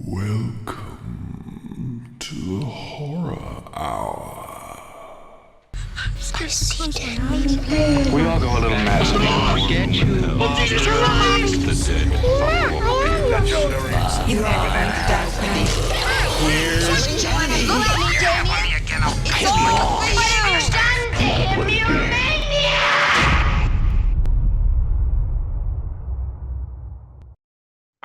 Welcome to the Horror Hour. I see dead people. We all go a little mad sometimes. We get you. Jesus Christ! The dead Yeah, I am your You never learned to die for me. Just let me, Damien. It's all for you.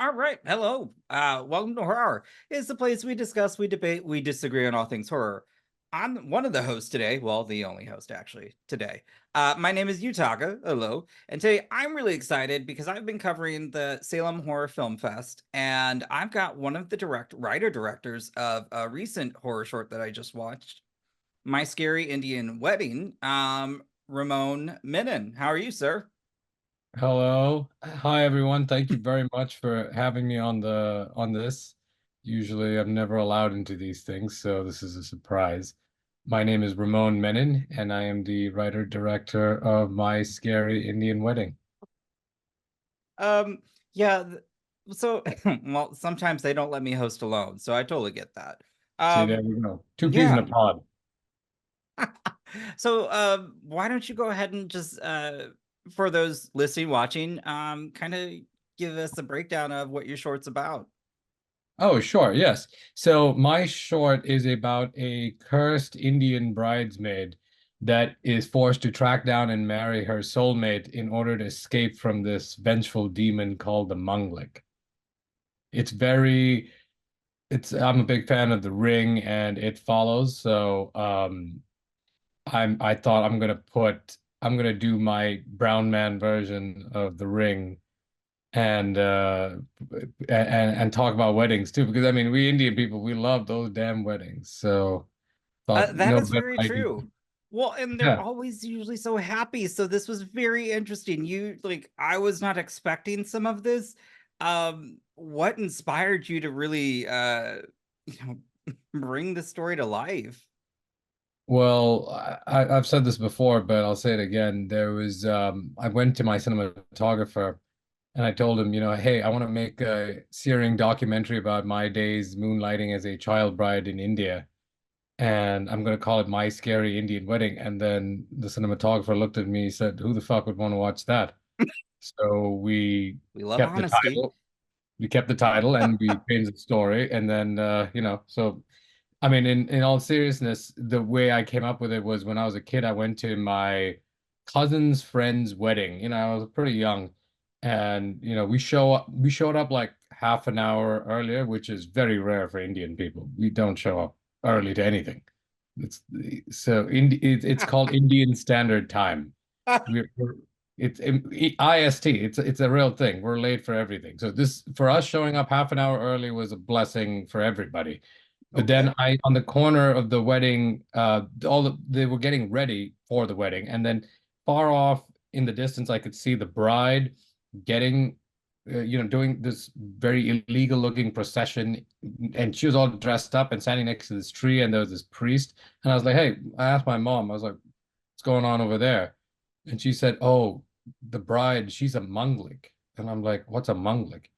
All right, hello. Welcome to Horror Hour. It's the place we discuss, we debate, we disagree on all things horror. I'm one of the hosts today, well, the only host actually today. My name is Yutaka, hello, and today I'm really excited because I've been covering the Salem Horror Film Fest, and I've got one of the writer-directors of a recent horror short that I just watched, My Scary Indian Wedding, Ramone Menon. How are you, sir? Hello. Hi everyone. Thank you very much for having me on this. Usually I'm never allowed into these things, so this is a surprise. My name is Ramone Menon, and I am the writer-director of My Scary Indian Wedding. Yeah, so well, sometimes they don't let me host alone, so I totally get that. See, there we go. Two peas in yeah. a pod. So why don't you go ahead and just for those listening, watching, kind of give us a breakdown of what your short's about. Oh, sure, yes. So my short is about a cursed Indian bridesmaid that is forced to track down and marry her soulmate in order to escape from this vengeful demon called the Manglik. I'm a big fan of The Ring and It Follows, so I thought I'm gonna do my brown man version of The Ring and talk about weddings too, because I mean we Indian people, we love those damn weddings. So thought That no is better very idea. true. Well, and they're Yeah. always usually so happy. So this was very interesting. I was not expecting some of this. What inspired you to really you know, bring the story to life? Well, I've said this before, but I'll say it again. I went to my cinematographer and I told him, hey, I want to make a searing documentary about my days moonlighting as a child bride in India. And I'm going to call it My Scary Indian Wedding. And then the cinematographer looked at me and said, who the fuck would want to watch that? So we We love kept the honesty. title. We kept the title and we changed the story. And then, so I mean, in all seriousness, the way I came up with it was when I was a kid, I went to my cousin's friend's wedding. I was pretty young, and we showed up like half an hour earlier, which is very rare for Indian people. We don't show up early to anything. It's called Indian Standard Time. We're it's IST. It's a real thing. We're late for everything. So this for us showing up half an hour early was a blessing for everybody. But Okay. then on the corner of the wedding, they were getting ready for the wedding, and then far off in the distance, I could see the bride getting, doing this very illegal looking procession, and she was all dressed up and standing next to this tree, and there was this priest, and I was like, hey, I asked my mom, I was like, what's going on over there? And she said, oh, the bride, she's a Manglik, and I'm like, what's a Manglik?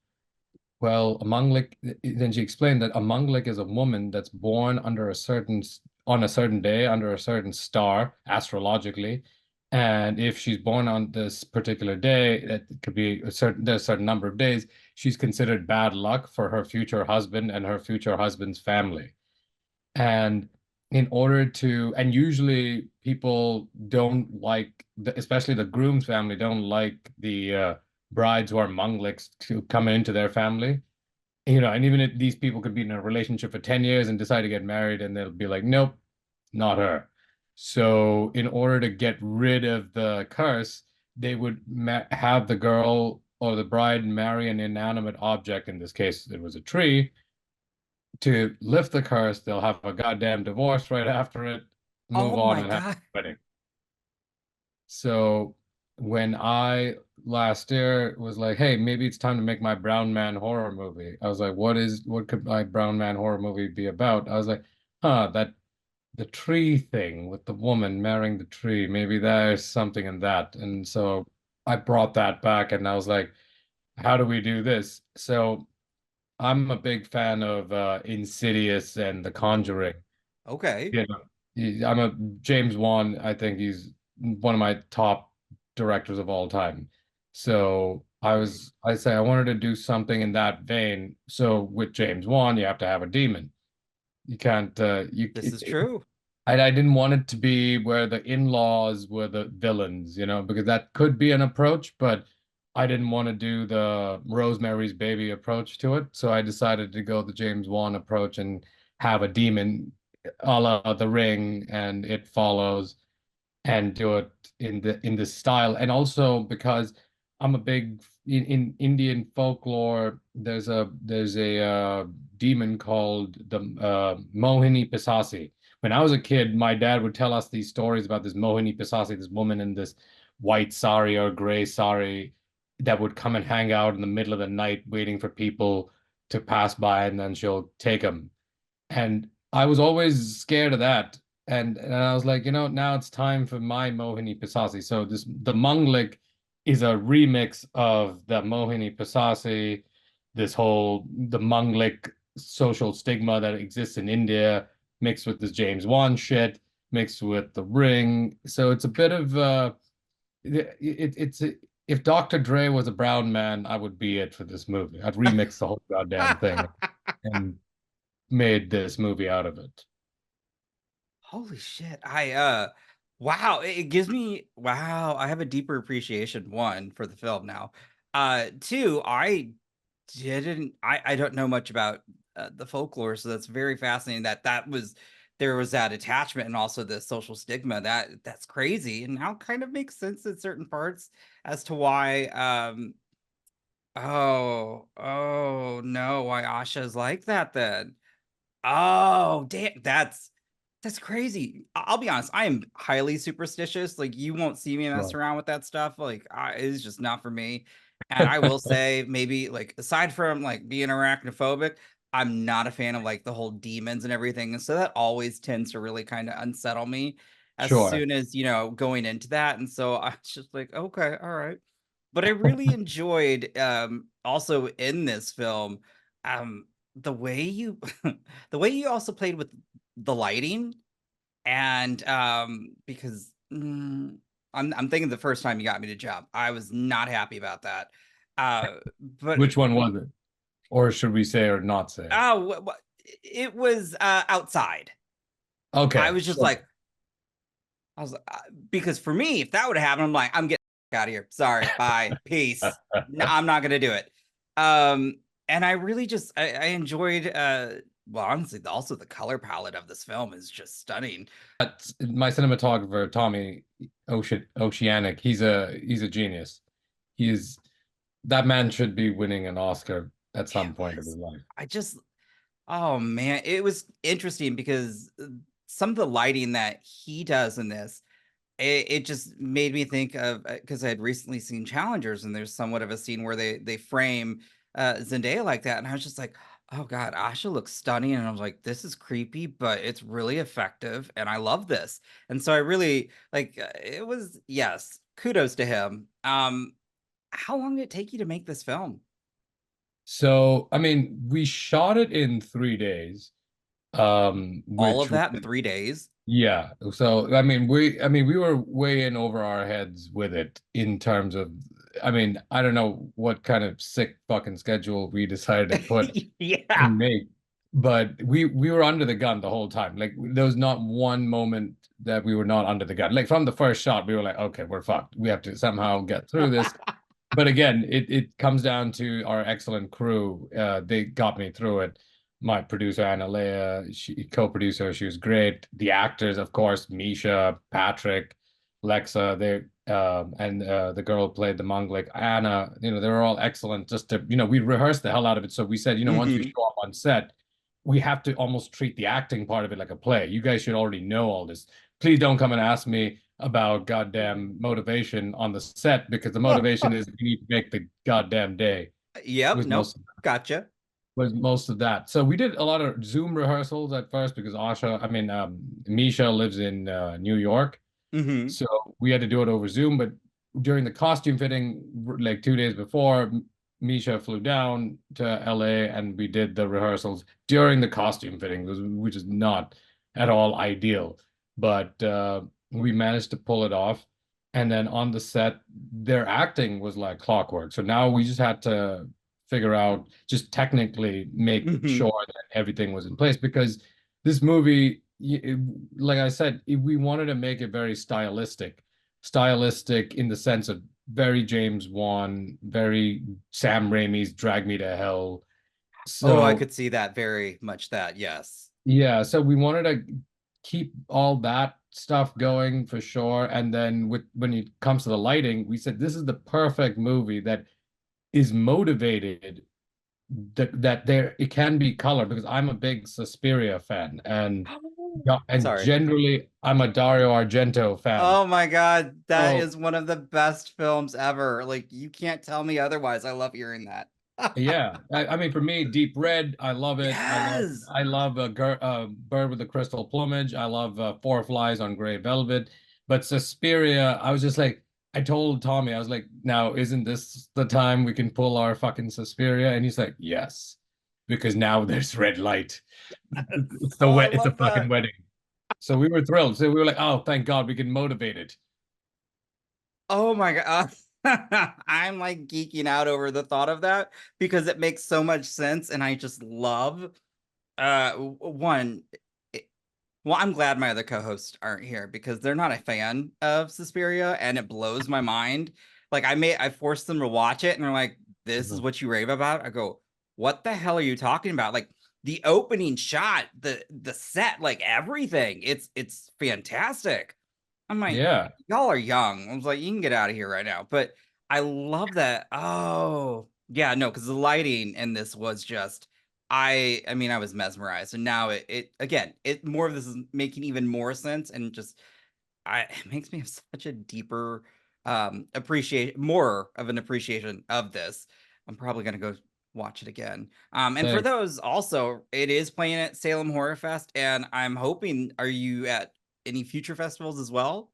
Well, a Manglik, then she explained that a Manglik is a woman that's born on a certain day, under a certain star, astrologically. And if she's born on this particular day, that could be there's a certain number of days, she's considered bad luck for her future husband and her future husband's family. And and usually people don't like, especially the groom's family, don't like the brides who are Mangliks to come into their family. And even if these people could be in a relationship for 10 years and decide to get married, and they'll be like, nope, not her. So in order to get rid of the curse, they would have the girl or the bride marry an inanimate object. In this case, it was a tree. To lift the curse, they'll have a goddamn divorce right after it, move Oh on, my and have a God. wedding. So when I last year was like, hey, maybe it's time to make my brown man horror movie. I was like, what could my brown man horror movie be about? I was like, that the tree thing with the woman marrying the tree. Maybe there's something in that. And so I brought that back and I was like, how do we do this? So I'm a big fan of Insidious and The Conjuring. Okay. You know, I'm a James Wan. I think he's one of my top directors of all time. So I say I wanted to do something in that vein. So with James Wan, you have to have a demon. You can't This is true. I didn't want it to be where the in-laws were the villains, because that could be an approach, but I didn't want to do the Rosemary's Baby approach to it. So I decided to go the James Wan approach and have a demon a la The Ring and It Follows and do it in this style. And also because I'm a big in Indian folklore, there's a demon called the Mohini Pisasi. When I was a kid, my dad would tell us these stories about this Mohini Pisasi, this woman in this white sari or gray sari that would come and hang out in the middle of the night waiting for people to pass by, and then she'll take them. And I was always scared of that. And I was like, now it's time for my Mohini Pisasi. So the Manglik is a remix of the Mohini Pisasi, the Manglik social stigma that exists in India, mixed with this James Wan shit, mixed with The Ring. So it's a bit of it's if Dr. Dre was a brown man, I would be it for this movie. I'd remix the whole goddamn thing and made this movie out of it. Holy shit. Wow, it gives me wow, I have a deeper appreciation, one, for the film now. Two, I don't know much about the folklore, so that's very fascinating there was that attachment and also the social stigma. That's crazy, and now kind of makes sense in certain parts as to why oh no, why Asha's like that then. Oh, damn, that's crazy. I'll be honest, I am highly superstitious. Like, you won't see me mess Right. around with that stuff. Like, it's just not for me. And I will say, maybe like aside from like being arachnophobic, I'm not a fan of like the whole demons and everything. And so that always tends to really kind of unsettle me as Sure. soon as, going into that. And so I was just like, okay, all right. But I really enjoyed also in this film um the way you the way you also played with the lighting. And because I'm thinking the first time you got me to jump, I was not happy about that. But Which one was it? Or should we say or not say? it was outside. I Okay. was just like, I was because for me, if that would have happened, I'm like, I'm getting out of here. Sorry, bye, peace. No, I'm not gonna do it. And I really just I enjoyed well, honestly, also the color palette of this film is just stunning. My cinematographer, Tommy Oceanic, he's a genius. He is that man should be winning an Oscar at some It point of his was, life. I just, oh man, it was interesting because some of the lighting that he does in this, it just made me think of because I had recently seen Challengers, and there's somewhat of a scene where they frame Zendaya like that, and I was just like, oh god, Asha looks stunning, and I was like, this is creepy, but it's really effective, and I love this, and so I really like it was yes, kudos to him. How long did it take you to make this film? So, I mean, we shot it in 3 days, All of which that in 3 days? yeah. So, I mean, we were way in over our heads with it in terms of, I mean, I don't know what kind of sick fucking schedule we decided to put Yeah. and make, but we were under the gun the whole time. Like, there was not one moment that we were not under the gun. Like, from the first shot, we were like, okay, we're fucked. We have to somehow get through this. But again, it comes down to our excellent crew. They got me through it. My producer, Anna Leah, she co-producer, she was great. The actors, of course, Misha, Patrick, Lexa, and the girl who played the Manglik, Anna, they were all excellent. Just to, we rehearsed the hell out of it. So we said, once we Mhm. show up on set, we have to almost treat the acting part of it like a play. You guys should already know all this. Please don't come and ask me about goddamn motivation on the set, because the motivation is we need to make the goddamn day. Yep, Was nope. most Gotcha. was most of that. So we did a lot of Zoom rehearsals at first because Misha lives in New York. Hmm. So we had to do it over Zoom. But during the costume fitting, like 2 days before, Misha flew down to LA and we did the rehearsals during the costume fitting, which is not at all ideal. But we managed to pull it off. And then on the set, their acting was like clockwork. So now we just had to figure out, just technically make Mhm. sure that everything was in place because this movie, like I said, we wanted to make it very stylistic in the sense of very James Wan, very Sam Raimi's Drag Me to Hell. Oh, I So could see that, very much that, yes. yeah, so we wanted to keep all that stuff going for sure. And then when it comes to the lighting, we said this is the perfect movie that is motivated that there it can be color because I'm a big Suspiria fan and yeah, and Sorry. generally I'm a Dario Argento fan. Oh my God, that So is one of the best films ever. Like, you can't tell me otherwise. I love hearing that. yeah, I mean for me, Deep Red, I love it. Yes. I love Bird with the Crystal Plumage. I love Four Flies on Gray Velvet. But Suspiria, I was just like, I told Tommy, I was like, now isn't this the time we can pull our fucking Suspiria? And he's like, yes, because now there's red light. It's the Oh, I it's a love fucking that. wedding. So we were thrilled. So we were like, oh, thank God we can motivate it. Oh my God. I'm like geeking out over the thought of that because it makes so much sense. And I just love one. Well, I'm glad my other co-hosts aren't here because they're not a fan of Suspiria, and it blows my mind. Like I forced them to watch it, and they're like, "This is Mhm. what you rave about." I go, "What the hell are you talking about?" Like the opening shot, the set, like everything. It's fantastic. I'm like, Yeah. y'all are young. I was like, you can get out of here right now. But I love that. Oh, yeah, no, because the lighting in this was just, I mean, I was mesmerized. And now it again, it more of this is making even more sense, and just it makes me have such a deeper appreciate more of an appreciation of this. I'm probably gonna go watch it again. And for Same. those also, it is playing at Salem Horror Fest, and I'm hoping, are you at any future festivals as well?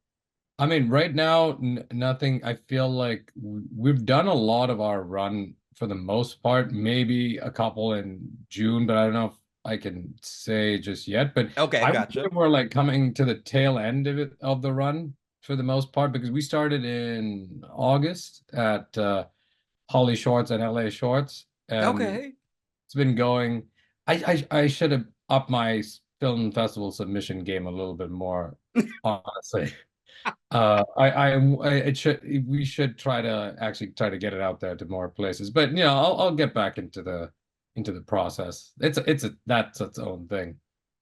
I mean, right now, n nothing. I feel like we've done a lot of our run for the most part, maybe a couple in June, but I don't know if I can say just yet. But Okay, I would say gotcha. we're like coming to the tail end of it of the run for the most part because we started in August at Holly Shorts and LA Shorts, and Okay. it's been going. I should have upped my film festival submission game a little bit more, honestly. It should we should try to actually try to get it out there to more places. But you know, I'll get back into the process. That's its own thing,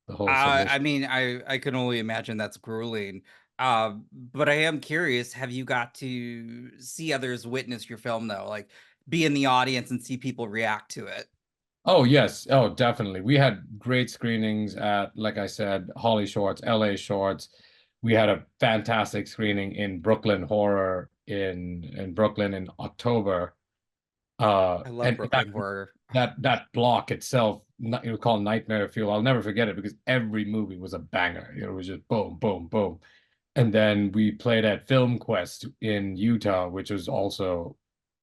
the whole I submission. mean, I can only imagine that's grueling. But I am curious, have you got to see others witness your film though? Like be in the audience and see people react to it? Oh yes, oh definitely. We had great screenings at, like I said, Holly Shorts, LA Shorts. We had a fantastic screening in Brooklyn Horror in Brooklyn in October. I love And Brooklyn horror. that block itself, it was called Nightmare Fuel. I'll never forget it because every movie was a banger. It was just boom, boom, boom. And then we played at Film Quest in Utah, which was also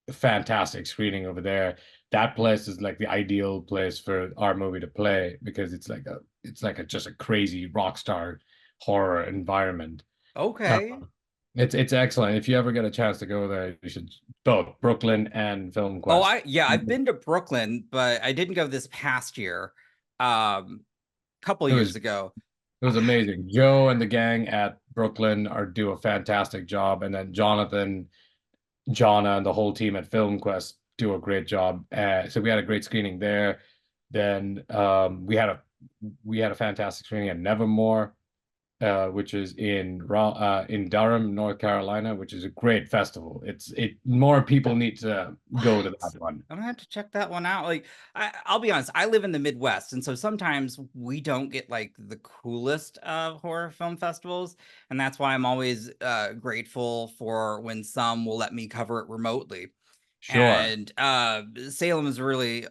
a fantastic screening over there. That place is like the ideal place for our movie to play because it's like a just a crazy rock star horror environment. Uh, Okay. it's excellent. If you ever get a chance to go there, you should both Brooklyn and Film Oh, Quest. yeah, I've been to Brooklyn, but I didn't go this past year. Couple It years was ago. It was amazing. Joe and the gang at Brooklyn are do a fantastic job, and then Jonathan, Jonna, and the whole team at Film Quest do a great job. So we had a great screening there. Then we had a fantastic screening at Nevermore, which is in Durham, North Carolina, which is a great festival. It more people need to go to What? that one. I'm gonna have to check that one out. Like, I'll be honest, I live in the Midwest, and so sometimes we don't get like the coolest of horror film festivals, and that's why I'm always grateful for when some will let me cover it remotely. Sure. And Salem is really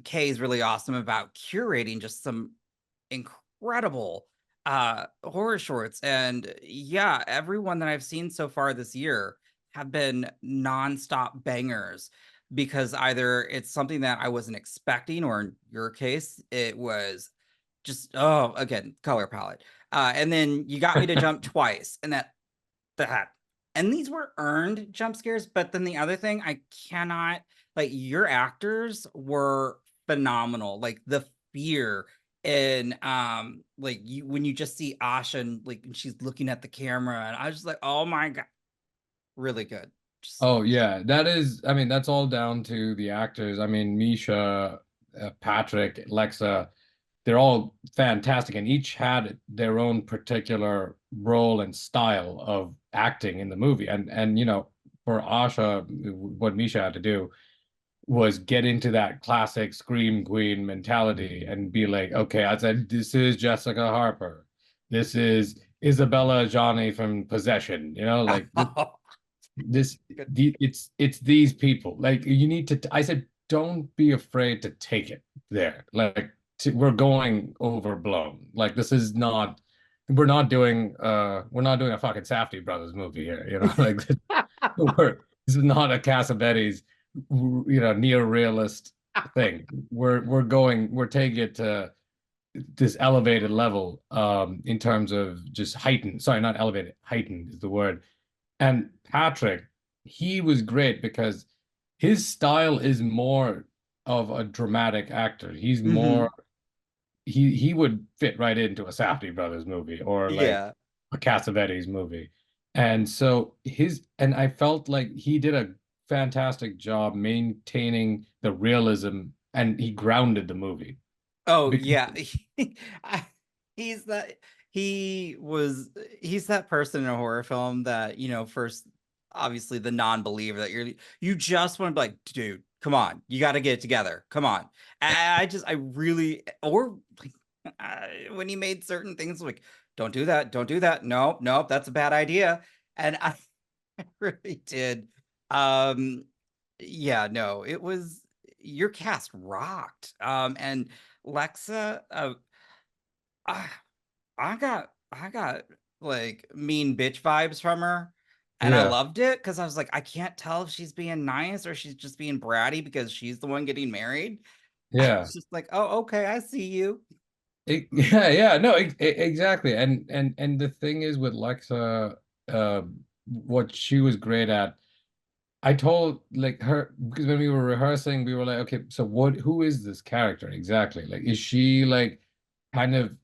Kay is really awesome about curating just some incredible horror shorts. And yeah, everyone that I've seen so far this year have been nonstop bangers. because either it's something that I wasn't expecting, or in your case, it was just, oh, again, color palette. And then you got me to jump twice, and that and these were earned jump scares. But then the other thing, I cannot, like, your actors were phenomenal. Like the fear, and like, you, when you just see Asha, and like, and she's looking at the camera, and I was just like, oh my god, really good. Just, Oh yeah, that is, I mean, that's all down to the actors. I mean, Misha, Patrick, Lexa, they're all fantastic and each had their own particular role and style of acting in the movie. And for Asha, what Misha had to do was get into that classic scream queen mentality and be like, okay, I said, this is Jessica Harper. This is Isabella Johnny from Possession, like this good. it's these people. Like you need to, I said, don't be afraid to take it there. Like we're going overblown. Like this is not, we're not doing a fucking Safdie brothers movie here, like this is not a Cassavetes, near realist thing. We're taking it to this elevated level, in terms of just heightened, sorry, not elevated, heightened is the word. And Patrick, he was great because his style is more of a dramatic actor. He's more, he would fit right into a Safdie brothers movie or like Yeah. a Cassavetes movie. And so and I felt like he did a fantastic job maintaining the realism and he grounded the movie. Oh Because, yeah. I- he's that he's that person in a horror film that, first, obviously the non-believer, that you just want to be like, dude, come on, you got to get it together, come on. And I really, or like, when he made certain things like, don't do that, don't do that, no, no, that's a bad idea. And I really did. um yeah, no, it was, your cast rocked. And Lexa, I, I got like mean bitch vibes from her, and I yeah, loved it because I was like, I can't tell if she's being nice or she's just being bratty because she's the one getting married. I yeah. was just like, oh, okay, I see you. Yeah, yeah, no, exactly. And the thing is with Lexa, uh, what she was great at, I told like her because when we were rehearsing, we were like, okay, so who is this character exactly? Like, is she like kind of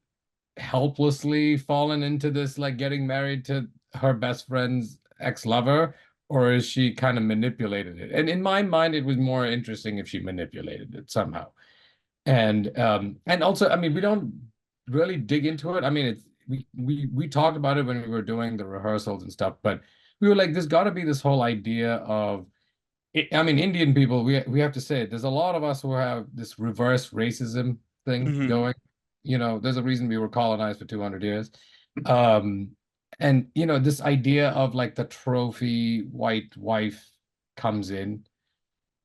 helplessly fallen into this, like getting married to her best friend's ex-lover, or is she kind of manipulated it? And in my mind, it was more interesting if she manipulated it somehow. And also, I mean, we don't really dig into it. I mean, it's we talked about it when we were doing the rehearsals and stuff, but we were like, there's got to be this whole idea of, I mean, Indian people, we have to say it. There's a lot of us who have this reverse racism thing Mhm. going. There's a reason we were colonized for 200 years. Um, and this idea of like the trophy white wife comes in,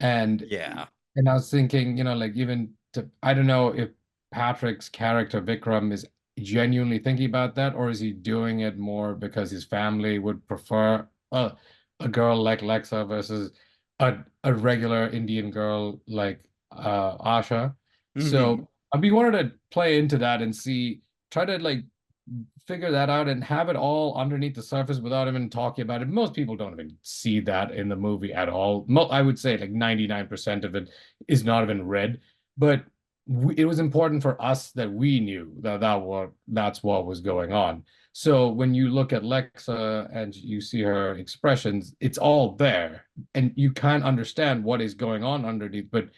and Yeah. and I was thinking, like even I don't know if Patrick's character Vikram is genuinely thinking about that, or is he doing it more because his family would prefer a girl like Lexa versus a regular Indian girl like Asha. Mhm. So we wanted to play into that and try to like figure that out and have it all underneath the surface without even talking about it. Most people don't even see that in the movie at all. I would say like 99% of it is not even read, but it was important for us that we knew that's what was going on. So when you look at Lexa and you see her expressions, it's all there and you can't understand what is going on underneath, but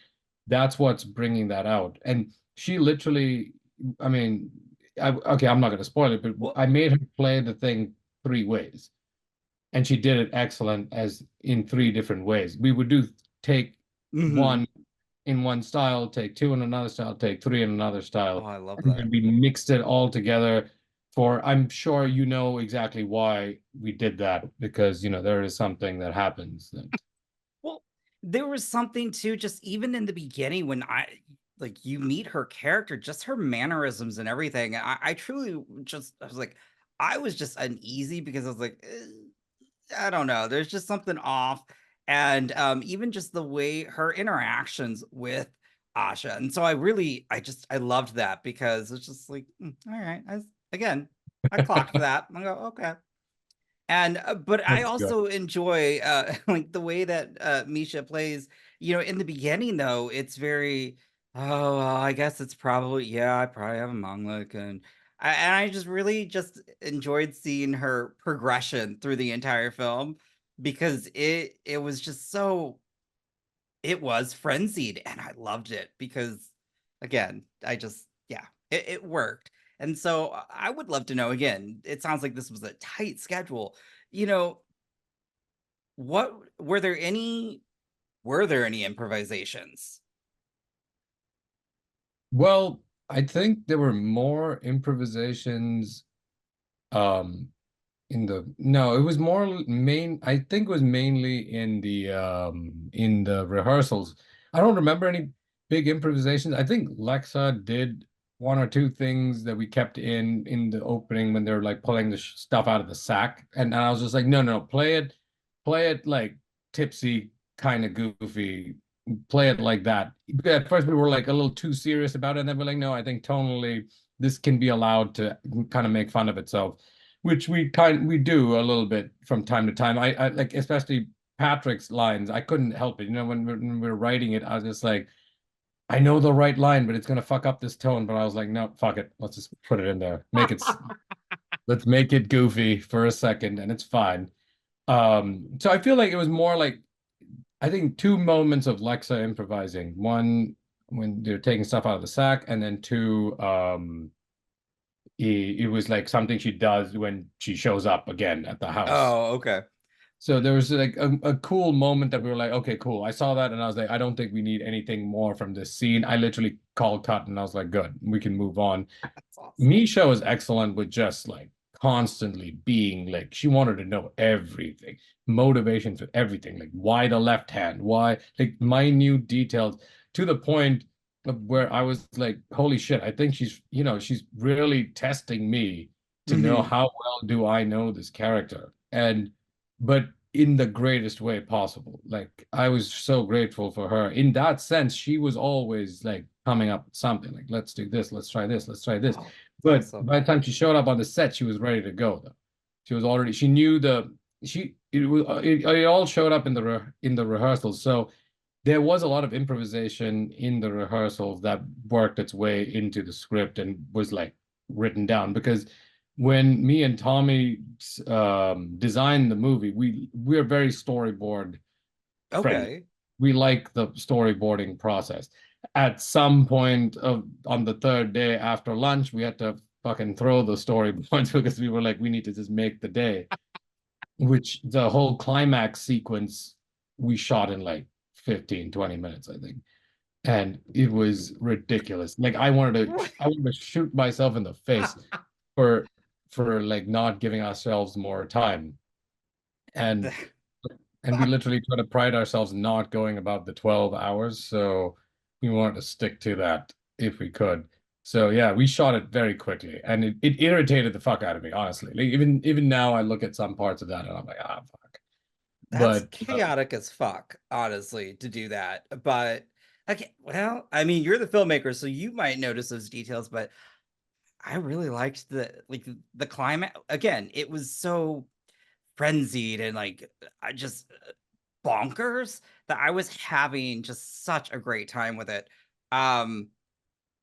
that's what's bringing that out. And she literally, I mean, okay, I'm not going to spoil it, but Well, I made her play the thing 3 ways, and she did it excellent as in 3 different ways. We would do take mhm. one in one style, take two in another style, take three in another Oh, style, I love and that. then we mixed it all together. I'm sure you know exactly why we did that because there is something that happens that. Well, there was something too, just even in the beginning when like, you meet her character, just her mannerisms and everything. I truly just, I was like, I was just uneasy because I was like, I don't know, there's just something off. and even just the way her interactions with Asha. And so I loved that, because it's just like, all right, I clocked that. I go, okay. And but I That's good. also enjoy like the way that Misha plays. In the beginning though, it's very, oh, well, I guess it's probably, yeah, I probably have a Manglik, and I just really just enjoyed seeing her progression through the entire film, because it was just so, it was frenzied, and I loved it, because again, I just, yeah, it worked. And so I would love to know, again, it sounds like this was a tight schedule. You know, what were there any improvisations? Well, I think there were more improvisations um in the no, it was more main I think it was mainly in the rehearsals. I don't remember any big improvisations. I think Lexa did one or two things that we kept in the opening when they're like pulling the stuff out of the sack, and I was just like, no, no, play it like tipsy, kind of goofy, play it like that. At first we were like a little too serious about it, and then we're like, no, I think tonally this can be allowed to kind of make fun of itself, which we do a little bit from time to time. I like, especially Patrick's lines. I couldn't help it. When we were writing it, I was just like, I know the right line, but it's gonna fuck up this tone. But I was like, no, fuck it. Let's just put it in there. Let's make it goofy for a second, and it's fine. So I feel like it was more like, I think, two moments of Lexa improvising. One when they're taking stuff out of the sack, and then two, it was like something she does when she shows up again at the house. Oh, okay. So there was like a cool moment that we were like, okay, cool. I saw that and I was like, I don't think we need anything more from this scene. I literally called cut and I was like, good, we can move on. That's awesome. Misha was excellent with just like constantly being like, she wanted to know everything, motivation for everything, like why the left hand, why, like minute details, to the point of where I was like, holy shit, I think she's really testing me to know how well do I know this character. And but in the greatest way possible. Like, I was so grateful for her. In that sense, she was always like coming up with something like, let's do this, let's try this, let's try this. Oh, But awesome. by the time she showed up on the set, she was ready to go though. She knew it all showed up in the rehearsals. So there was a lot of improvisation in the rehearsals that worked its way into the script and was like written down, because when me and Tommy designed the movie, we're very storyboard friendly. Okay. We like the storyboarding process. At some point on the third day after lunch, we had to fucking throw the storyboards because we were like, we need to just make the day. Which the whole climax sequence we shot in like 15, 20 minutes, I think. And it was ridiculous. Like, I wanted to shoot myself in the face for like not giving ourselves more time. And we literally try to pride ourselves not going above the 12 hours. So we wanted to stick to that if we could. So yeah, we shot it very quickly, and it irritated the fuck out of me, honestly. Like, even now I look at some parts of that and I'm like, ah, fuck. That's But chaotic as fuck, honestly, to do that. But okay, well, I mean, you're the filmmaker, so you might notice those details, but I really liked the climate. Again, it was so frenzied and like, I just bonkers, that I was having just such a great time with it. Um,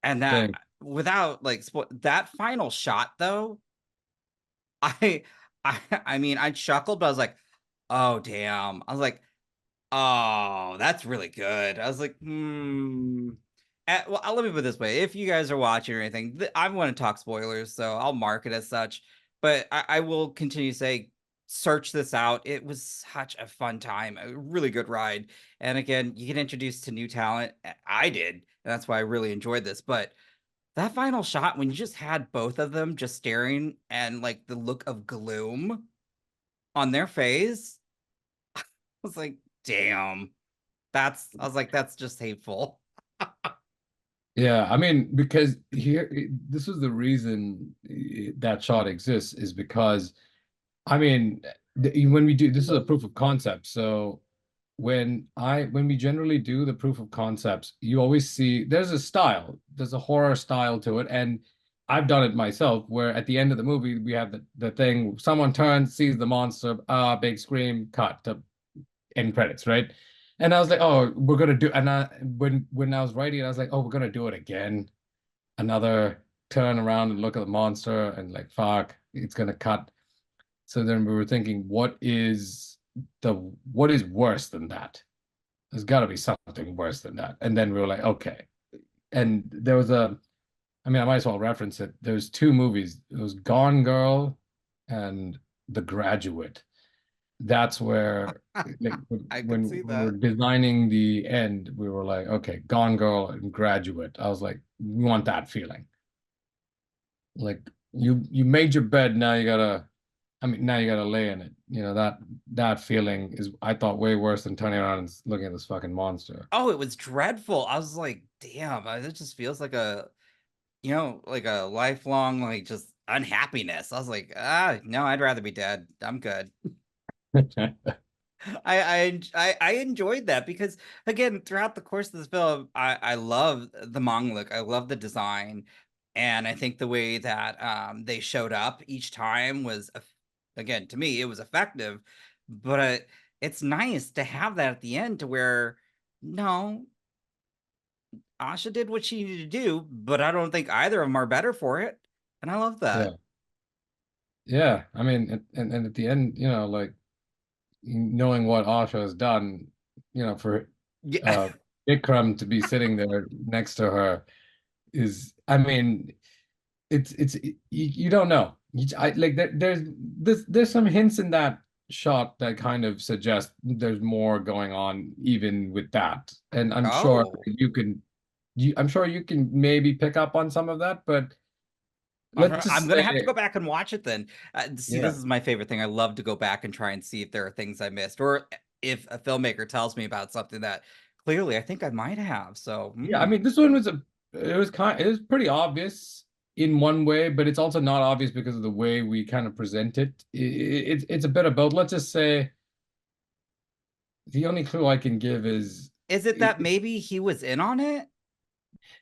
and that, thanks. without like that final shot though, I I mean, I chuckled, but I was like, oh damn. I was like, oh, that's really good. I was like, well, let me put it this way. If you guys are watching or anything, I'm going to talk spoilers, so I'll mark it as such. But I will continue to say, search this out. It was such a fun time, a really good ride. And again, you get introduced to new talent. I did, and that's why I really enjoyed this. But that final shot, when you just had both of them just staring, and like the look of gloom on their face, I was like, damn. I was like, that's just hateful. Yeah, I mean, because this is the reason that shot exists, is because, I mean, when we do, this is a proof of concept. So when we generally do the proof of concepts, you always see there's a style, there's a horror style to it, and I've done it myself where at the end of the movie we have the thing, someone turns, sees the monster, big scream, cut to end credits, right? And I was like, oh, we're gonna do, and when I was writing it, I was like, oh, we're gonna do it again, another turn around and look at the monster, and like, fuck, it's gonna cut. So then we were thinking, what is worse than that? There's got to be something worse than that. And then we were like, okay. And there was I mean, I might as well reference it. There's two movies. It was Gone Girl and The Graduate. That's where, like, I can when see we were that. designing the end, we were like, okay, Gone Girl and Graduate. I was like, we want that feeling. Like you made your bed, now you gotta, I mean, now you gotta lay in it. You know, that feeling is, I thought, way worse than turning around and looking at this fucking monster. Oh, it was dreadful. I was like, damn, it just feels like like a lifelong, like, just unhappiness. I was like, no, I'd rather be dead. I'm good. I enjoyed that because, again, throughout the course of this film, I love the Manglik. I love the design, and I think the way that they showed up each time was, again, to me, it was effective. But it's nice to have that at the end, to where, no, Asha did what she needed to do, but I don't think either of them are better for it, and I love Yeah. that. Yeah. I mean, and at the end, you know, like, knowing what Asha has done, you know, for Yeah. uh Ikram to be sitting there next to her is, I mean, you don't know. I like there's some hints in that shot that kind of suggest there's more going on even with that. And I'm sure Oh. I'm sure you can maybe pick up on some of that, but let's I'm just gonna have to say, go back and watch it then. See, yeah. this is my favorite thing. I love to go back and try and see if there are things I missed, or if a filmmaker tells me about something that clearly I think I might have. So, Yeah, I mean, this one was it was pretty obvious in one way, but it's also not obvious because of the way we kind of present it. It's a bit of both. Let's just say the only clue I can give is is it that maybe he was in on it?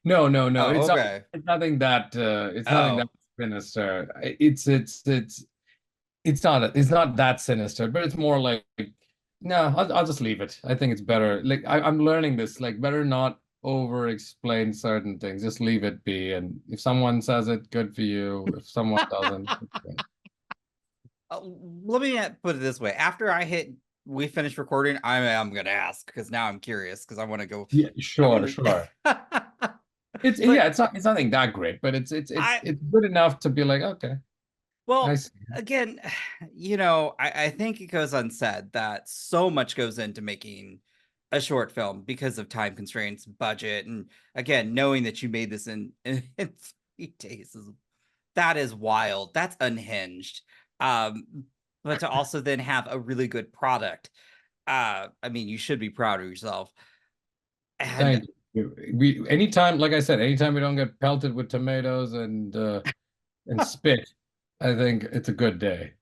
no. Oh, okay. It's nothing that Oh, sinister. It's not that sinister, but it's more like, no, I'll just leave it. I think it's better. Like, I'm learning this, like, better not over explain certain things. Just leave it be. And if someone says it, good for you. If someone doesn't, okay. Uh, let me put it this way: after we finish recording, I'm gonna ask, because now I'm curious, because I want to go. Yeah, I sure, want sure. to. It's But yeah, it's nothing that great, but I it's good enough to be like, okay, I Well, see. again, I think it goes unsaid that so much goes into making a short film because of time constraints, budget, and, again, knowing that you made this in 3 days that is wild. That's unhinged. Um, but to also then have a really good product, I mean, you should be proud of yourself. And Thank you. We anytime, like I said, anytime we don't get pelted with tomatoes and spit, I think it's a good day.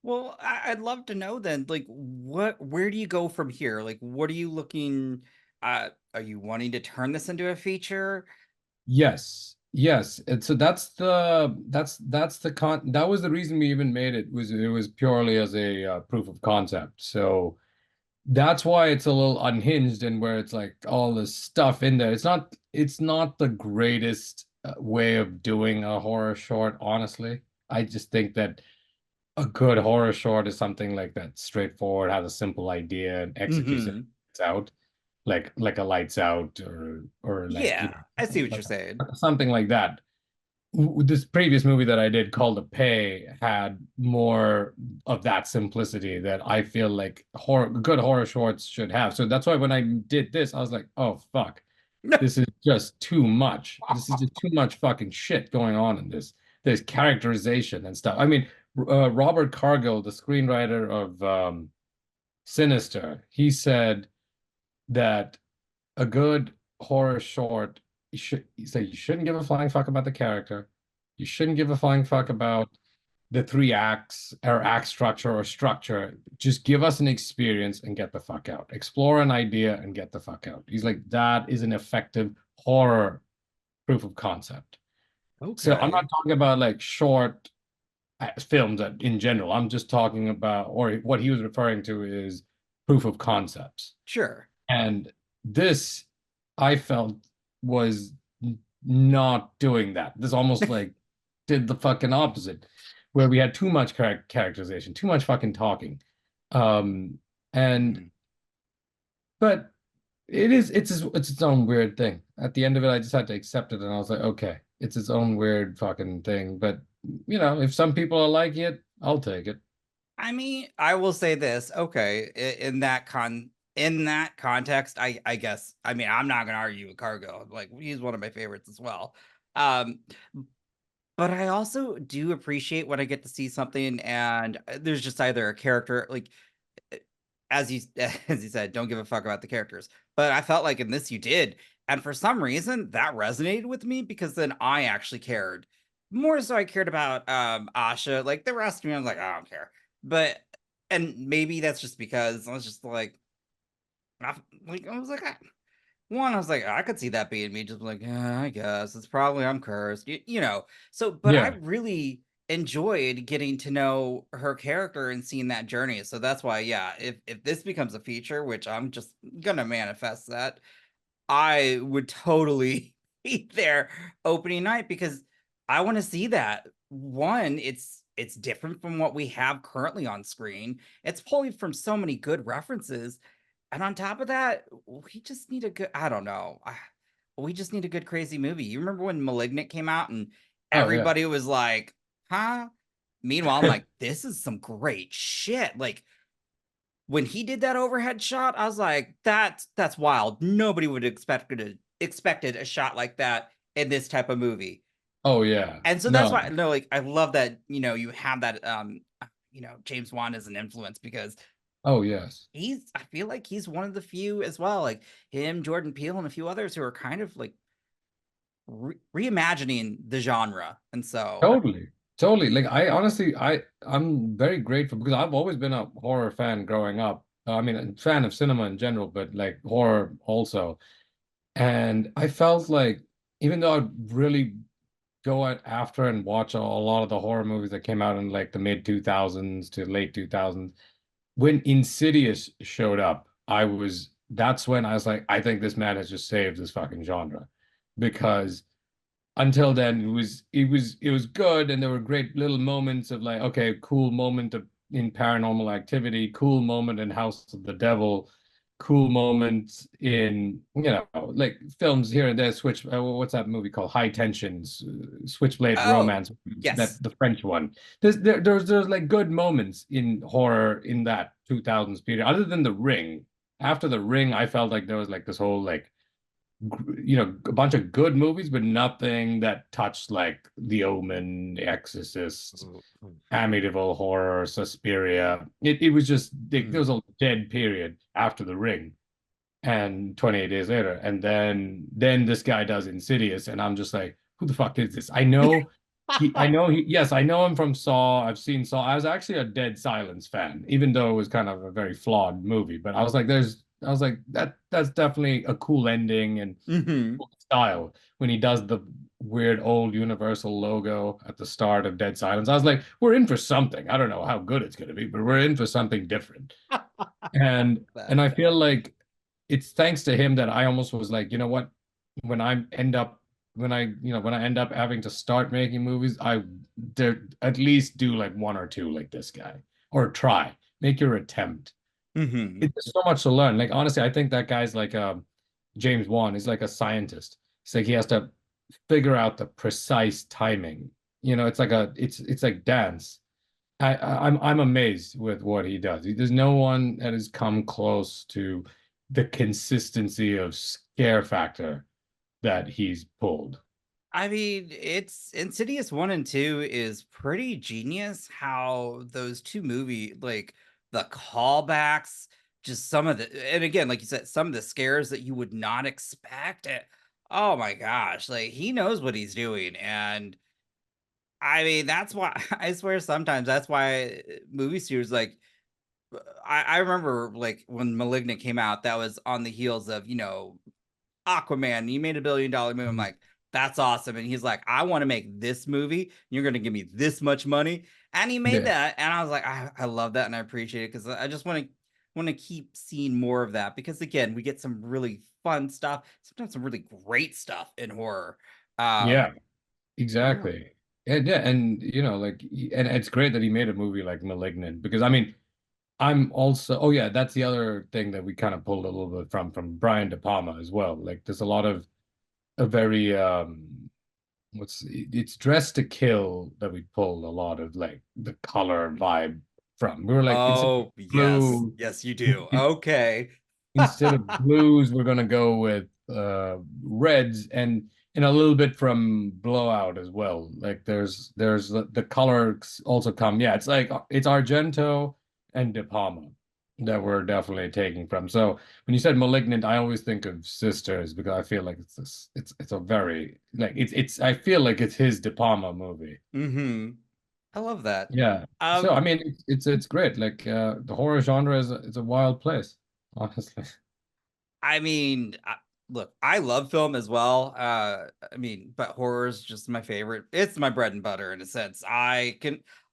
well, I'd love to know then, like, where do you go from here? Like, what are you looking? Are you wanting to turn this into a feature? Yes, yes. And so that's the con that was the reason we even made it, was it was purely as a proof of concept. So that's why it's a little unhinged, and where it's like all this stuff in there. It's not the greatest way of doing a horror short, honestly. I just think that a good horror short is something like that, straightforward, has a simple idea and executes it Hmm. out, like a Lights Out, or like, Yeah, I see what you're saying. something like that. This previous movie that I did called The Pay had more of that simplicity that I feel like good horror shorts should have. So that's why when I did this, I was like, oh fuck, this is just too much. This is just too much fucking shit going on in this. There's characterization and stuff. I mean, Robert Cargill, the screenwriter of Sinister, he said that a good horror short, he said you shouldn't give a flying fuck about the character. You shouldn't give a flying fuck about the 3 acts or act structure or structure. Just give us an experience and get the fuck out. Explore an idea and get the fuck out. He's like, that is an effective horror proof of concept. So I'm not Okay. talking about like short films in general. I'm just talking about, or what he was referring to is proof of concepts. Sure. And this, I felt, was not doing that. This almost like did the fucking opposite, where we had too much characterization, too much fucking talking. Um, and Mhm. but it's its own weird thing. At the end of it, I just had to accept it, and I was like, okay, it's its own weird fucking thing. But if some people are liking it, I'll take it. I mean, I will say this. Okay, in that context, I guess. I mean, I'm not gonna argue with Cargo. Like, he's one of my favorites as well. Um, but I also do appreciate when I get to see something and there's just either a character like as you as you said, don't give a fuck about the characters. But I felt like in this you did. And for some reason that resonated with me because then I actually cared. More so I cared about Asha. Like the rest of me, I was like, I don't care. But and maybe that's just because I was just like, I was like, one, I was like, I could see that being me, just like, yeah, I guess it's probably I'm cursed, So, but I Yeah. really enjoyed getting to know her character and seeing that journey. So that's why, yeah, if this becomes a feature, which I'm just gonna manifest that, I would totally be there opening night because I want to see that. One, it's different from what we have currently on screen. It's pulling from so many good references. And on top of that, we just need a good, I don't know. We just need a good crazy movie. You remember when Malignant came out and Oh yeah. everybody was like, huh? Meanwhile, I'm like, this is some great shit. Like when he did that overhead shot, I was like, that's wild. Nobody would expected a shot like that in this type of movie. Oh yeah. And so that's No. why no, like I love that, you have that James Wan as an influence because Oh yes. I feel like he's one of the few as well, like him, Jordan Peele, and a few others who are kind of like reimagining the genre. And so, Totally. Totally. Like I honestly, I'm very grateful because I've always been a horror fan growing up. I mean, a fan of cinema in general, but like horror also. And I felt like even though I'd really go out after and watch a lot of the horror movies that came out in like the mid 2000s to late 2000s, when Insidious showed up, that's when I was like, I think this man has just saved this fucking genre because until then it was good and there were great little moments of like, okay, cool moment in Paranormal Activity, cool moment in House of the Devil, cool moments in like films here and there. What's that movie called? High Tensions, Switchblade oh, Romance, that yes. the French one. There's like good moments in horror in that 2000s period, other than The Ring. After The Ring, I felt like there was like this whole like a bunch of good movies, but nothing that touched like The Omen, The Exorcist, Amityville Horror, Suspiria. It was just there was a dead period after The Ring, and 28 Days Later, and then this guy does Insidious, and I'm just like, who the fuck is this? Yes, I know him from Saw. I've seen Saw. I was actually a Dead Silence fan, even though it was kind of a very flawed movie. But I was like, that's definitely a cool ending and Hmm. cool style when he does the weird old Universal logo at the start of Dead Silence. I was like, we're in for something. I don't know how good it's going to be, but we're in for something different. And That. and I feel like it's thanks to him that I almost was like, you know what? When I end up when I end up having to start making movies, I there at least do like one or two like this guy, or try, make your attempt. Hmm. It's so much to learn. Like honestly, I think that guy's like James Wan is like a scientist. It's like he has to figure out the precise timing. It's like dance. I'm amazed with what he does. There's no one that has come close to the consistency of scare factor that he's pulled. I mean, it's Insidious 1 and 2 is pretty genius how those two like the callbacks, just some of the and again, like you said, some of the scares that you would not expect. Oh my gosh, like he knows what he's doing. And I mean, that's why I swear sometimes that's why movie studios like I remember like when Malignant came out, that was on the heels of, Aquaman. He made $1 billion movie. I'm Mhm. like, that's awesome. And he's like, I want to make this movie. You're going to give me this much money. And he made Yeah. that. And I was like, I love that. And I appreciate it because I just want to keep seeing more of that because again, we get some really fun stuff, sometimes some really great stuff in horror. Yeah, Yeah. exactly. And yeah, and like, and it's great that he made a movie like Malignant because I mean, I'm also, oh yeah, that's the other thing that we kind of pulled a little bit from Brian De Palma as well. Like, there's a lot of a very it's Dressed to Kill that we pulled a lot of like the color vibe from. We were like, instead of Oh, yes. blue, Yes, you do. Okay. instead of blues, we're gonna go with reds and a little bit from Blowout as well. Like there's the colors also come. Yeah, it's like it's Argento and De Palma that we're definitely taking from. So when you said Malignant, I always think of Sisters because I feel like it's a very like it's I feel like it's his De Palma movie. Mm-hmm. I love that. Yeah. So I Um, mean it's great. Like the horror genre is a wild place, honestly. I mean, look, I love film as well. I mean, but horror is just my favorite. It's my bread and butter in a sense.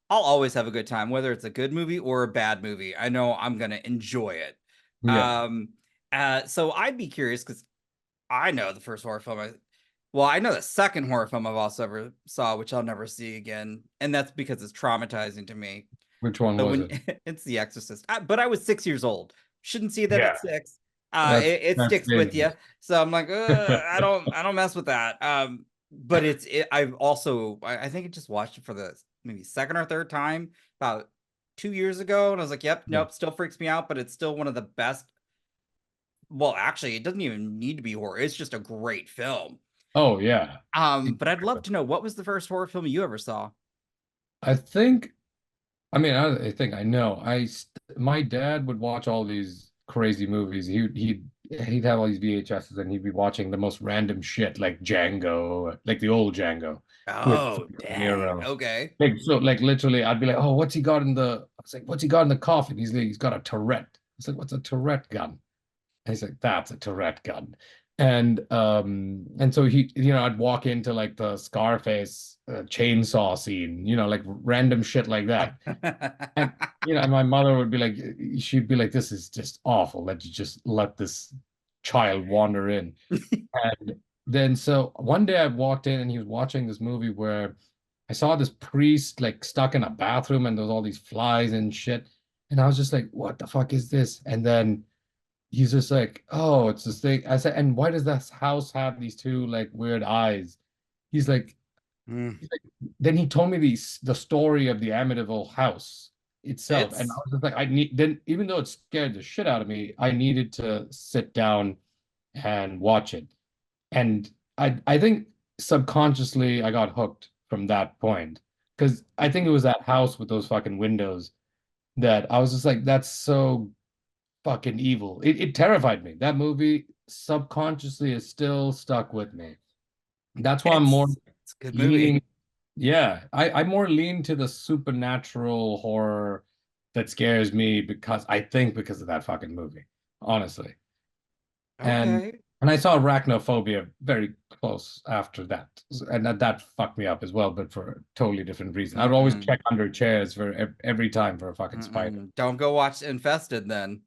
I'll always have a good time, whether it's a good movie or a bad movie. I know I'm gonna enjoy it. Yeah. Um, so I'd be curious because I know the first horror film. Well, I know the second horror film I've also ever saw, which I'll never see again, and that's because it's traumatizing to me. Which one So was when it? it's The Exorcist, but I was 6 years old. Shouldn't see that Yeah. at six. It That's sticks with you. dangerous. So I'm like, I don't mess with that. But I've also, I think I just watched it for the maybe second or third time about 2 years ago, and I was like, yep, Yeah. nope, still freaks me out, but it's still one of the best. Well, actually, it doesn't even need to be horror. It's just a great film. Oh yeah. But I'd love to know what was the first horror film you ever saw? I think I mean I think I know. My dad would watch all these crazy movies. He'd have all these VHSs and he'd be watching the most random shit like Django, like the old Django with Oh, De dang. Niro. Okay. Like so like literally I'd be like, "Oh, what's he got in the?" I was like, "What's he got in the coffin?" He's like, "He's got a Tourette." I was like, "What's a Tourette gun?" And he's like, "That's a Tourette gun." And so I'd walk into like the Scarface chainsaw scene, like random shit like that. And and my mother would be like, she'd be like, "This is just awful that you just let this child wander in." And then so one day I walked in and he was watching this movie where I saw this priest like stuck in a bathroom and there was all these flies and shit. And I was just like, what the fuck is this? And then he's just like, oh, it's this thing. I said, and why does this house have these two like weird eyes? He's like, Mm, then he told me the story of the Amityville house itself. And I it's was just like, I need then even though it scared the shit out of me, I needed to sit down and watch it. And I think subconsciously I got hooked from that point. Because I think it was that house with those fucking windows that I was just like, that's so fucking evil. It terrified me. That movie subconsciously is still stuck with me. That's why I'm more it's a good leaning. movie. Yeah, I more lean to the supernatural horror that scares me because of that fucking movie, honestly. And Okay. and I saw Arachnophobia very close after that, and that fucked me up as well, but for a totally different reason. I would always Mm-mm, check under chairs for every time for a fucking spider. mm-mm. Don't go watch Infested then.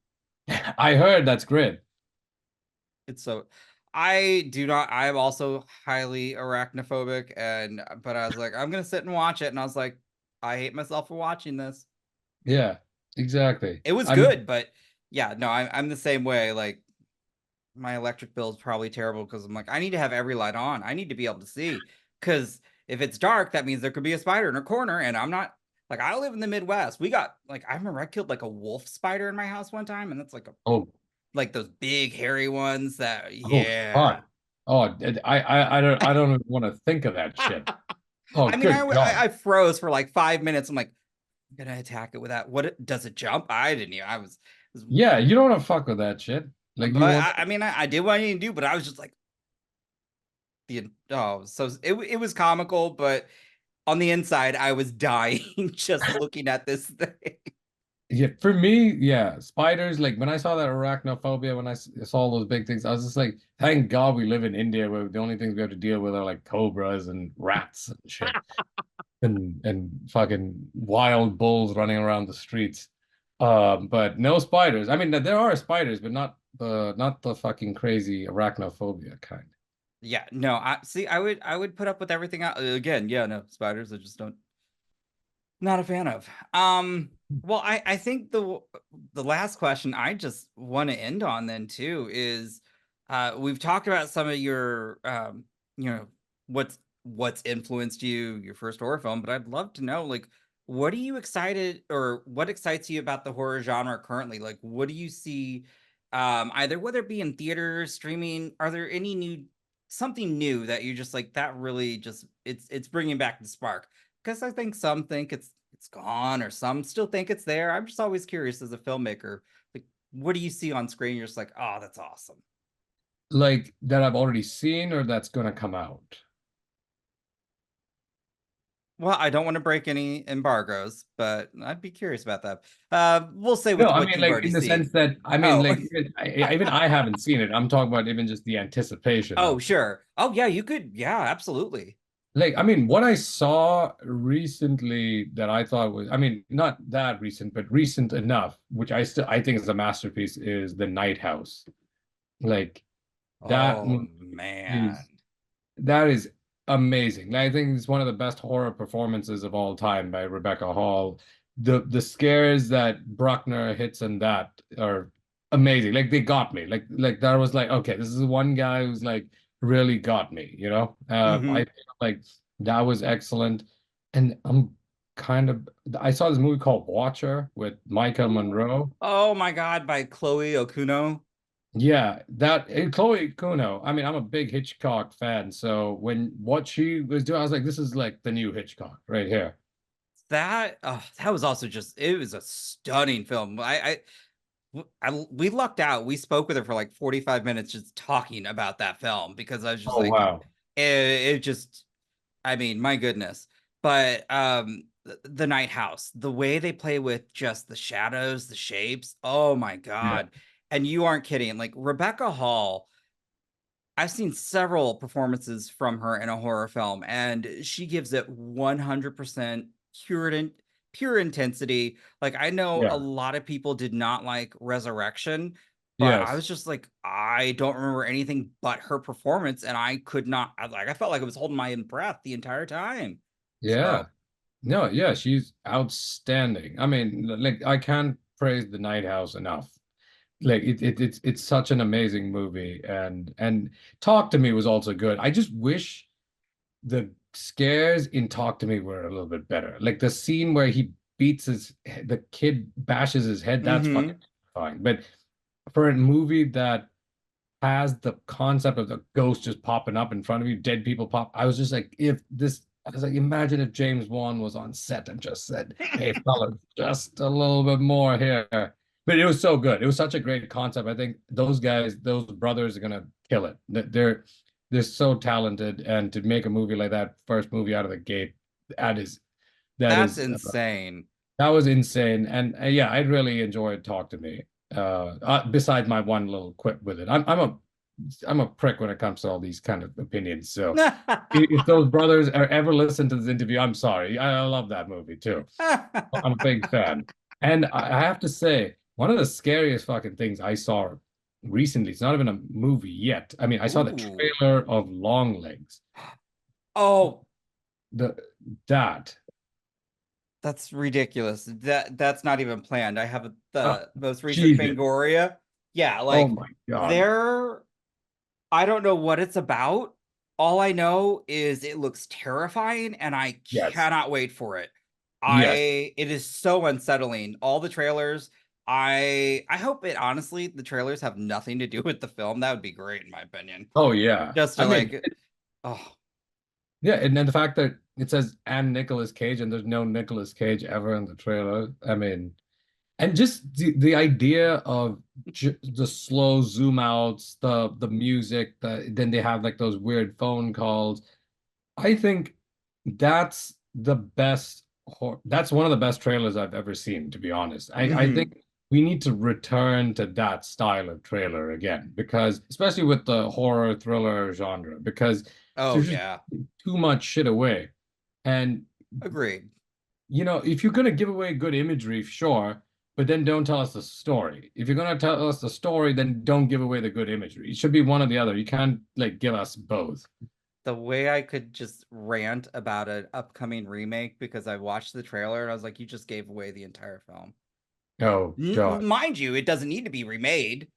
I heard that's great. It's so I do not I'm also highly arachnophobic and but I was like, I'm gonna sit and watch it, and I was like, I hate myself for watching this. Yeah, exactly. It was I mean, good, but yeah, no, I'm the same way. Like my electric bill is probably terrible because I'm like, I need to have every light on. I need to be able to see. Because if it's dark, that means there could be a spider in a corner. And I'm not like I live in the Midwest. We got like I remember I killed like a wolf spider in my house one time, and that's oh, like those big hairy ones that oh, yeah. fuck. Oh, I don't even want to think of that shit. Oh, I mean, good God. I froze for like 5 minutes. I'm like, I'm gonna attack it with that. Does it jump? I didn't even. Was Yeah, you don't want to fuck with that shit. Like but you want, I mean, I did what I needed to do, but I was just like, so it was comical, but on the inside, I was dying just looking at this thing. Yeah, for me, yeah, spiders. Like when I saw that arachnophobia, when I saw all those big things, I was just like, thank God we live in India where the only things we have to deal with are like cobras and rats and shit, and fucking wild bulls running around the streets. But no spiders. I mean, there are spiders, but not the fucking crazy arachnophobia kind. Yeah, no, I would put up with everything out again. Yeah, no, spiders I just don't not a fan of. Well, I think the last question I just want to end on then too is we've talked about some of your you know what's influenced you, your first horror film, but I'd love to know like what are you excited or what excites you about the horror genre currently? Like what do you see either whether it be in theaters, streaming, are there any new something new that you just like that really just it's bringing back the spark? Because I think some think it's gone, or some still think it's there. I'm just always curious as a filmmaker, like what do you see on screen? You're just like, oh, that's awesome. Like that I've already seen or that's gonna come out. Well, I don't want to break any embargoes, but I'd be curious about that. We'll say No, with I what mean you've like already in the seen. sense that I mean Oh, like even I haven't seen it. I'm talking about even just the anticipation oh, of sure. Oh, yeah, you could. Yeah, absolutely. like I mean what I saw recently that I thought was I mean not that recent but recent enough, which I think is a masterpiece is The Night House. Like that Oh movie man. is that is amazing. I think it's one of the best horror performances of all time by Rebecca Hall. The scares that Bruckner hits in that are amazing. Like they got me. Like that was like, okay, this is one guy who's like really got me, you know? I Hmm. feel like that was excellent. And I'm kind of I saw this movie called Watcher with Micah Monroe. Oh my God, by Chloe Okuno. Yeah, that Chloe Kuno. I mean, I'm a big Hitchcock fan, so when what she was doing, I was like, this is like the new Hitchcock right here. That was also just it was a stunning film. We lucked out. We spoke with her for like 45 minutes just talking about that film because I was just Oh like wow. it just I mean, my goodness. But the Night House, the way they play with just the shadows, the shapes, oh my Yeah. God. And you aren't kidding. Like Rebecca Hall, I've seen several performances from her in a horror film, and she gives it 100% pure, pure intensity. Like, I know a Yeah. lot of people did not like Resurrection, but I Yes. was just like, I don't remember anything but her performance, and I could not, I felt like I was holding my breath the entire time. Yeah. So, No, yeah, she's outstanding. I mean, like I can't praise The Night House enough. Like it's such an amazing movie and Talk to Me was also good. I just wish the scares in Talk to Me were a little bit better. Like the scene where he beats the kid bashes his head, that's fucking mm-hmm. fine. But for a movie that has the concept of the ghost just popping up in front of you, dead people pop, I was just like, if this, I was like, imagine if James Wan was on set and just said, hey, fellas, just a little bit more here. But it was so good. It was such a great concept. I think those guys, those brothers are gonna kill it. They're so talented, and to make a movie like that, first movie out of the gate, that is that That's is insane. that was insane. And yeah, I really enjoyed Talk to Me. Besides my one little quip with it, I'm a prick when it comes to all these kind of opinions. So if those brothers are ever listen to this interview, I'm sorry. I love that movie too. I'm a big fan. And I have to say, one of the scariest fucking things I saw recently, it's not even a movie yet. I mean, I saw the Ooh. trailer of Long Legs. Oh, The that that's ridiculous. That's not even planned. I have uh, the most recent Jesus. Fangoria. Yeah, Oh like my God. there I don't know what it's about. All I know is it looks terrifying and I Yes. cannot wait for it. Yes. It is so unsettling. All the trailers, I hope it honestly the trailers have nothing to do with the film. That would be great in my opinion. Oh yeah. Just I to mean, like oh, yeah, and then the fact that it says and Nicolas Cage and there's no Nicolas Cage ever in the trailer. I mean, and just the idea of the slow zoom outs, the music, then they have like those weird phone calls. I think that's the best that's one of the best trailers I've ever seen, to be honest. I Mhm. think we need to return to that style of trailer again, because especially with the horror thriller genre, because Oh there's just yeah, too much shit away. And agreed. if you're gonna give away good imagery, sure, but then don't tell us the story. If you're gonna tell us the story, then don't give away the good imagery. It should be one or the other. You can't like give us both. The way I could just rant about an upcoming remake because I watched the trailer and I was like, you just gave away the entire film. Oh God. Mind you, it doesn't need to be remade.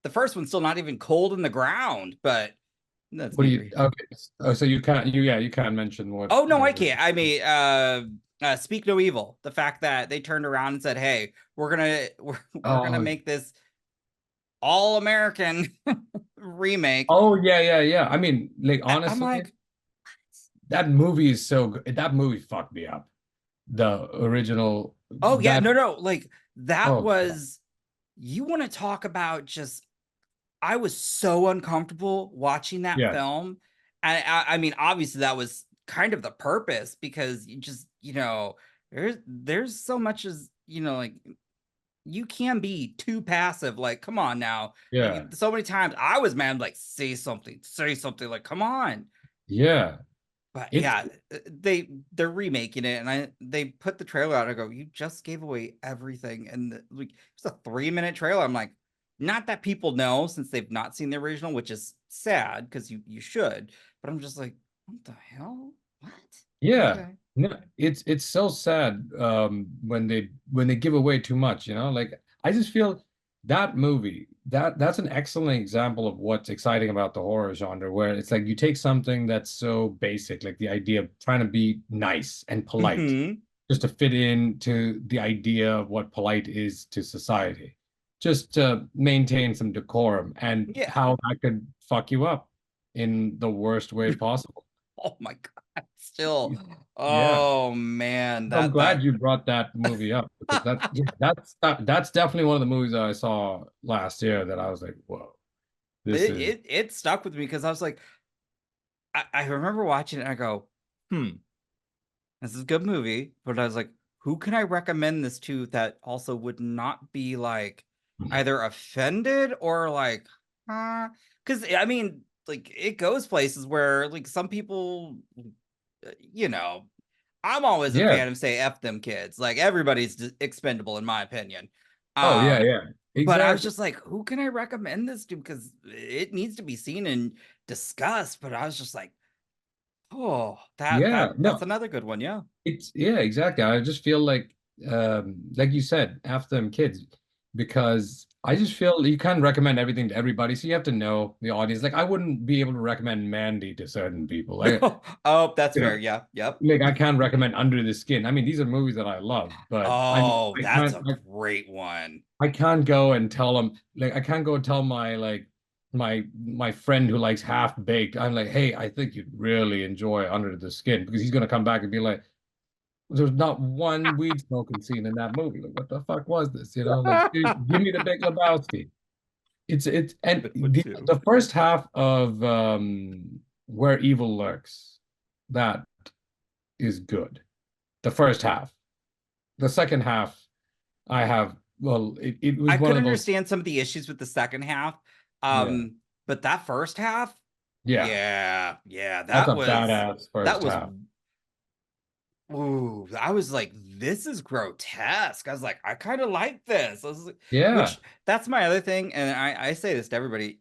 The first one's still not even cold in the ground, but that's What do neither. you okay? Oh, so you can't you can't mention what Oh no, I can't. I mean, Speak No Evil. The fact that they turned around and said, "Hey, we're gonna oh make this all American remake." oh yeah. I mean, like I'm honestly, like, that movie is so good. That movie fucked me up. The original oh yeah, that no, like that oh was. You want to talk about just I was so uncomfortable watching that yeah film. I mean, obviously that was kind of the purpose because you just, there's so much as, like you can be too passive. Like, come on now. yeah Like so many times I was mad, like, say something, like, come on. yeah. But It's yeah, they're remaking it, and they put the trailer out. I go, you just gave away everything, and like it's a 3-minute trailer. I'm like, not that people know since they've not seen the original, which is sad because you should. But I'm just like, what the hell? What? Yeah. Okay. No, it's so sad when they give away too much, Like I just feel that movie, that's an excellent example of what's exciting about the horror genre, where it's like you take something that's so basic, like the idea of trying to be nice and polite, Hmm. just to fit into the idea of what polite is to society, just to maintain some decorum, and Yeah. how that could fuck you up in the worst way possible. Oh my God. Still. Yeah. Oh man. I'm That glad that. you brought that movie up, because that's definitely one of the movies that I saw last year that I was like, whoa, this is It stuck with me because I was like, I remember watching it and I go, hmm. This is a good movie, but I was like, who can I recommend this to that also would not be like either offended or like, huh? Because I mean, like it goes places where like some people, you know, I'm always a yeah. fan of say F them kids. Like everybody's expendable in my opinion. Oh yeah, Um, yeah. but I was Exactly. just like, who can I recommend this to? Because it needs to be seen and discussed. But I was just like, oh, Yeah. that's No, another good one. Yeah. yeah, exactly. I just feel like you said, after them kids, because I just feel you can't recommend everything to everybody, so you have to know the audience. Like I wouldn't be able to recommend Mandy to certain people. Oh, that's You know, fair. Yeah. Yep. like I can't recommend Under the Skin. I mean, these are movies that I love, but Oh, I that's can't a great one. I can't go and tell them, like I can't go and tell my friend who likes half baked. I'm like, hey, I think you'd really enjoy Under the Skin, because he's gonna come back and be like, there's not one weed smoking scene in that movie. Like, what the fuck was this? Like, dude, give me the Big Lebowski. It's and Good one too. the first half of Where Evil Lurks, that is good. The first half. The second half, I have well, it was I one could of the most understand some of the issues with the second half. yeah. But that first half, Yeah. yeah, That's a badass that first was half. ooh, I was like, this is grotesque. I was like, I kind of like this. I was like, Yeah. which that's my other thing. And I say this to everybody,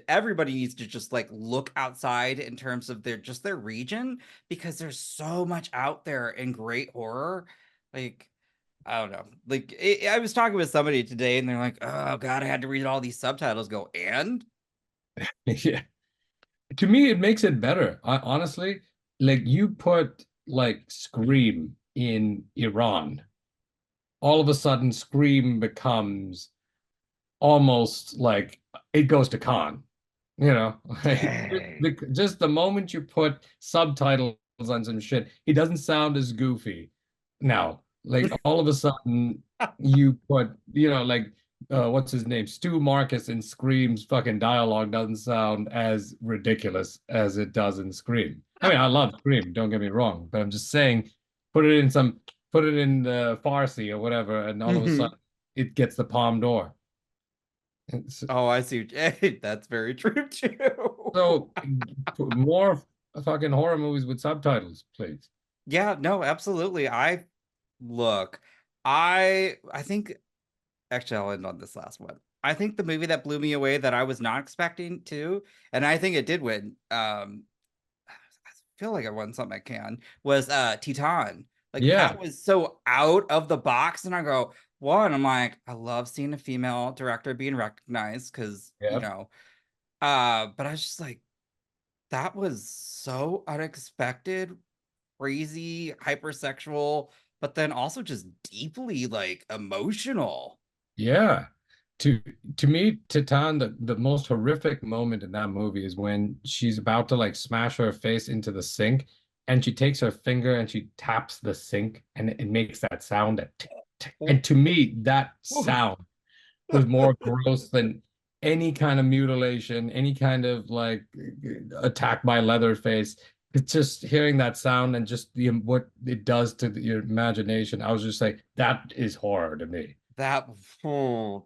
everybody needs to just like look outside in terms of their region, because there's so much out there in great horror. Like, I don't know. Like I was talking with somebody today and they're like, oh God, I had to read all these subtitles. Go, and Yeah. To me, it makes it better. Honestly, like you put like Scream in Iran, all of a sudden Scream becomes almost like it goes to Khan, like dang. just the moment you put subtitles on some shit, he doesn't sound as goofy now. Like all of a sudden you put, like what's his name? Stu Marcus in Scream's fucking dialogue doesn't sound as ridiculous as it does in Scream. I mean, I love Scream, don't get me wrong, but I'm just saying, put it in the Farsi or whatever, and all of a Mhm. sudden it gets the Palme d'Or. Oh, I see. Hey, that's very true too. So more fucking horror movies with subtitles, please. Yeah, no, absolutely. Look, I think actually I'll end on this last one. I think the movie that blew me away that I was not expecting to, and I think it did win, I feel like I won something I can, was Titan. Like Yeah, that was so out of the box, and I go, one, I'm like, I love seeing a female director being recognized because, yeah, but I was just like, that was so unexpected, crazy, hypersexual, but then also just deeply like emotional. yeah. To to me, Titan, the most horrific moment in that movie is when she's about to like smash her face into the sink, and she takes her finger and she taps the sink, and it makes that sound. That tick, tick. And to me, that sound was more gross than any kind of mutilation, any kind of like attack by Leatherface. It's just hearing that sound and just what it does to your imagination. I was just like, that is horror to me. That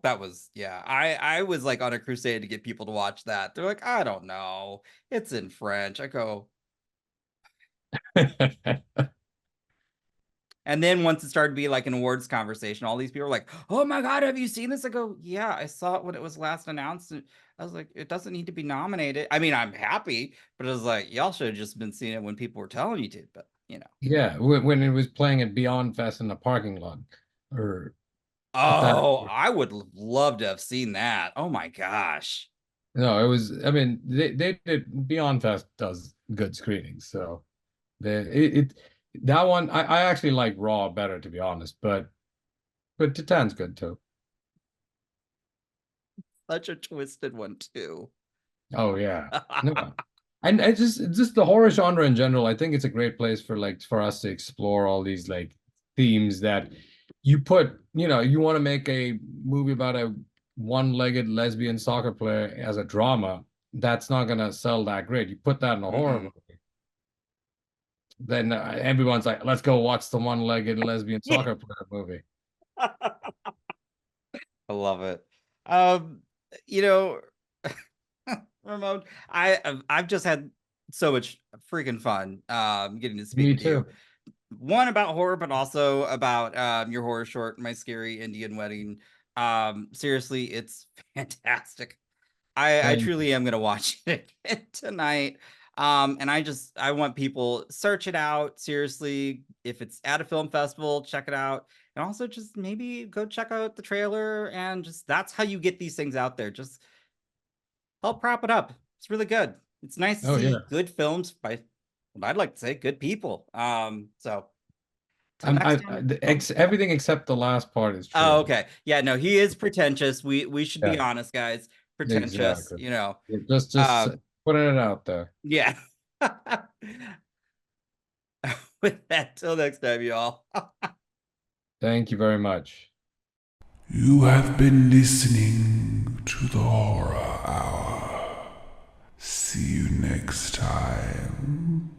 that was yeah. I was like on a crusade to get people to watch that. They're like, I don't know. It's in French. I go, and then once it started to be like an awards conversation, all these people were like, "Oh my god, have you seen this?" I go, "Yeah, I saw it when it was last announced." And I was like, "It doesn't need to be nominated." I mean, I'm happy, but I was like, "Y'all should have just been seeing it when people were telling you to." But Yeah, when it was playing at Beyond Fest in the parking lot, or at that. Oh, I would love to have seen that. Oh my gosh. No, it was. I mean, they did. Beyond Fest does good screenings, so it that one I actually like Raw better, to be honest, but Titan's good too. Such a twisted one too. Oh yeah, no, and it's just the horror genre in general. I think it's a great place for us to explore all these like themes that you want to make a movie about a one-legged lesbian soccer player as a drama. That's not gonna sell that great. You put that in a horror Mm-mm. movie, then everyone's like, let's go watch the one-legged lesbian Yeah. soccer player movie. I love it. Um, you know, Ramon, I've just had so much freaking fun getting to Me speak to you. too. One about horror, but also about your horror short, My Scary Indian Wedding. Seriously, it's fantastic. I Thank you. truly am gonna watch it tonight. And I want people search it out. Seriously, if it's at a film festival, check it out. And also just maybe go check out the trailer and just that's how you get these things out there. Just help prop it up. It's really good. It's nice to Oh yeah. see good films by what I'd like to say good people. So till next time. Oh, Everything except the last part is oh, true. okay. Yeah, no, he is pretentious. We should be Yeah, honest, guys. Pretentious, exactly. Just Um, putting it out there. yeah. With that, till next time, y'all. Thank you very much. You have been listening to the Horror Hour. See you next time.